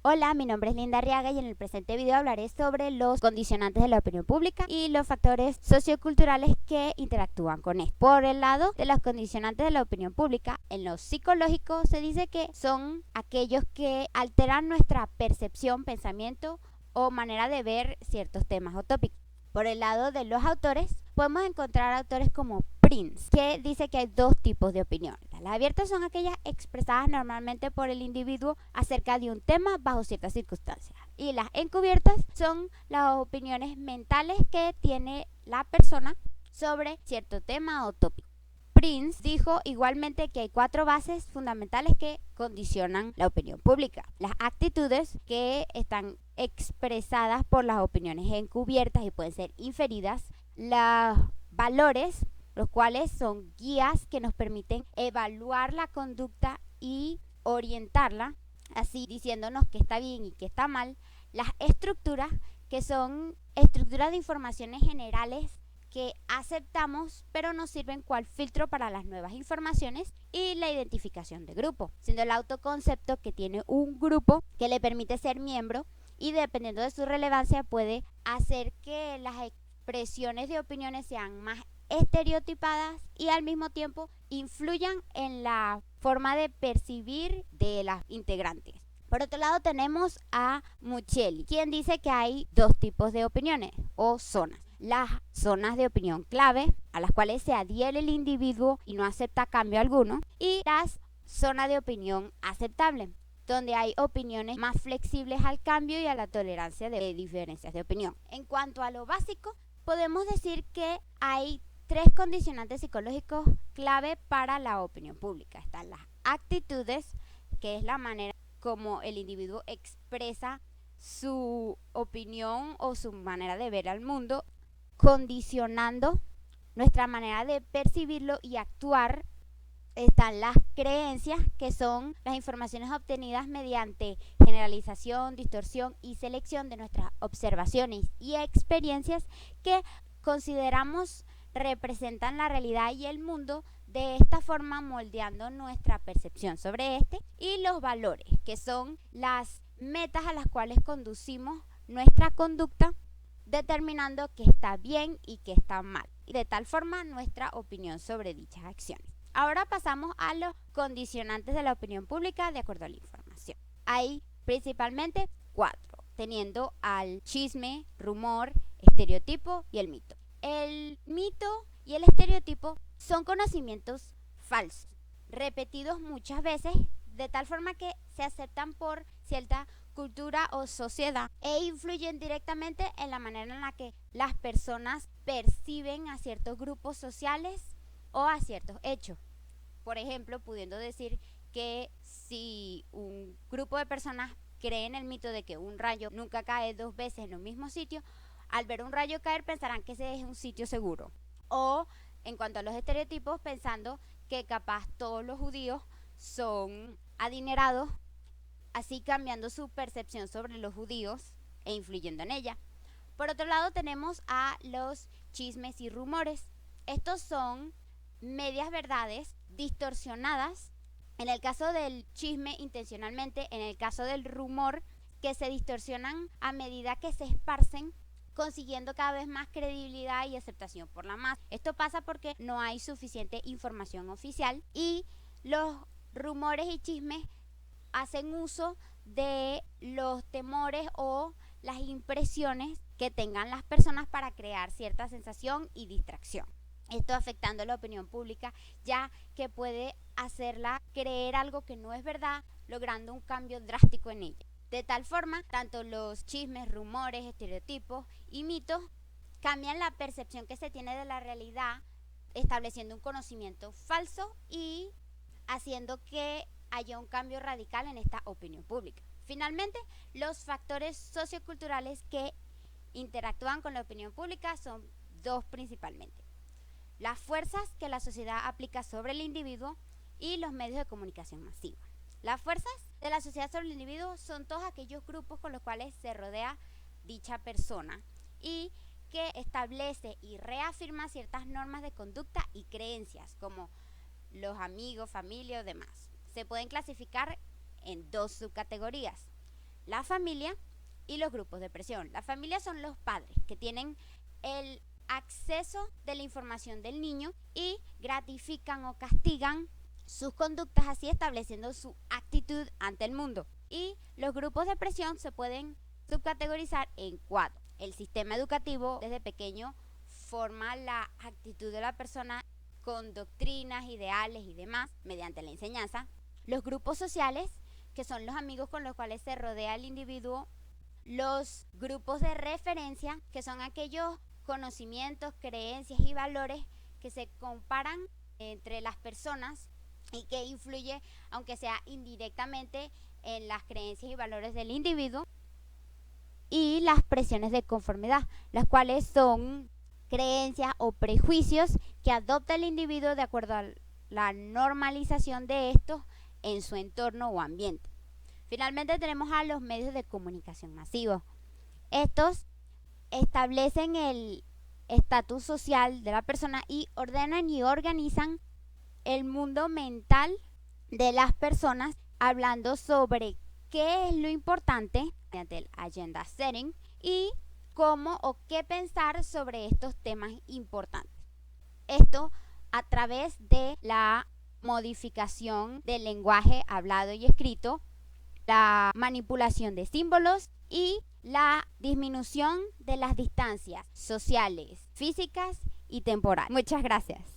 Hola, mi nombre es Linda Arriaga y en el presente video hablaré sobre los condicionantes de la opinión pública y los factores socioculturales que interactúan con esto. Por el lado de los condicionantes de la opinión pública, en lo psicológico se dice que son aquellos que alteran nuestra percepción, pensamiento o manera de ver ciertos temas o tópicos. Por el lado de los autores, podemos encontrar autores como Prince, que dice que hay dos tipos de opinión. Las abiertas son aquellas expresadas normalmente por el individuo acerca de un tema bajo ciertas circunstancias. Y las encubiertas son las opiniones mentales que tiene la persona sobre cierto tema o tópico. Prince dijo igualmente que hay 4 bases fundamentales que condicionan la opinión pública. Las actitudes, que están expresadas por las opiniones encubiertas y pueden ser inferidas. Los valores, los cuales son guías que nos permiten evaluar la conducta y orientarla, así diciéndonos qué está bien y qué está mal. Las estructuras, que son estructuras de informaciones generales que aceptamos pero nos sirven cual filtro para las nuevas informaciones, y la identificación de grupo, siendo el autoconcepto que tiene un grupo que le permite ser miembro y dependiendo de su relevancia puede hacer que las expresiones de opiniones sean más estereotipadas y al mismo tiempo influyan en la forma de percibir de las integrantes. Por otro lado tenemos a Muchelli, quien dice que hay 2 tipos de opiniones o zonas. Las zonas de opinión clave, a las cuales se adhiere el individuo y no acepta cambio alguno, y las zonas de opinión aceptable, donde hay opiniones más flexibles al cambio y a la tolerancia de diferencias de opinión. En cuanto a lo básico, podemos decir que hay 3 condicionantes psicológicos clave para la opinión pública. Están las actitudes, que es la manera como el individuo expresa su opinión o su manera de ver al mundo, condicionando nuestra manera de percibirlo y actuar. Están las creencias, que son las informaciones obtenidas mediante generalización, distorsión y selección de nuestras observaciones y experiencias que consideramos representan la realidad y el mundo, de esta forma moldeando nuestra percepción sobre este. Y los valores, que son las metas a las cuales conducimos nuestra conducta, determinando qué está bien y qué está mal, y de tal forma nuestra opinión sobre dichas acciones. Ahora pasamos a los condicionantes de la opinión pública de acuerdo a la información. Hay principalmente 4, teniendo al chisme, rumor, estereotipo y el mito. El mito y el estereotipo son conocimientos falsos, repetidos muchas veces, de tal forma que se aceptan por cierta cultura o sociedad e influyen directamente en la manera en la que las personas perciben a ciertos grupos sociales o a ciertos hechos. Por ejemplo, pudiendo decir que si un grupo de personas cree en el mito de que un rayo nunca cae 2 veces en un mismo sitio, al ver un rayo caer pensarán que ese es un sitio seguro. O en cuanto a los estereotipos, pensando que capaz todos los judíos son adinerados, así cambiando su percepción sobre los judíos e influyendo en ella. Por otro lado tenemos a los chismes y rumores. Estos son medias verdades distorsionadas, en el caso del chisme intencionalmente, en el caso del rumor, que se distorsionan a medida que se esparcen, consiguiendo cada vez más credibilidad y aceptación por la masa. Esto pasa porque no hay suficiente información oficial y los rumores y chismes hacen uso de los temores o las impresiones que tengan las personas para crear cierta sensación y distracción. Esto afectando la opinión pública, ya que puede hacerla creer algo que no es verdad, logrando un cambio drástico en ella. De tal forma, tanto los chismes, rumores, estereotipos y mitos cambian la percepción que se tiene de la realidad, estableciendo un conocimiento falso y haciendo que haya un cambio radical en esta opinión pública. Finalmente, los factores socioculturales que interactúan con la opinión pública son 2 principalmente: las fuerzas que la sociedad aplica sobre el individuo y los medios de comunicación masiva. Las fuerzas de la sociedad sobre el individuo son todos aquellos grupos con los cuales se rodea dicha persona y que establece y reafirma ciertas normas de conducta y creencias, como los amigos, familia o demás. Se pueden clasificar en 2 subcategorías: la familia y los grupos de presión. La familia son los padres que tienen el acceso de la información del niño y gratifican o castigan sus conductas, así estableciendo su actitud ante el mundo. Y los grupos de presión se pueden subcategorizar en 4. El sistema educativo desde pequeño forma la actitud de la persona con doctrinas, ideales y demás mediante la enseñanza. Los grupos sociales, que son los amigos con los cuales se rodea el individuo. Los grupos de referencia, que son aquellos conocimientos, creencias y valores que se comparan entre las personas y que influye, aunque sea indirectamente, en las creencias y valores del individuo. Y las presiones de conformidad, las cuales son creencias o prejuicios que adopta el individuo de acuerdo a la normalización de estos en su entorno o ambiente. Finalmente tenemos a los medios de comunicación masivos. Estos establecen el estatus social de la persona y ordenan y organizan el mundo mental de las personas, hablando sobre qué es lo importante mediante el agenda setting y cómo o qué pensar sobre estos temas importantes. Esto a través de la modificación del lenguaje hablado y escrito, la manipulación de símbolos y la disminución de las distancias sociales, físicas y temporales. Muchas gracias.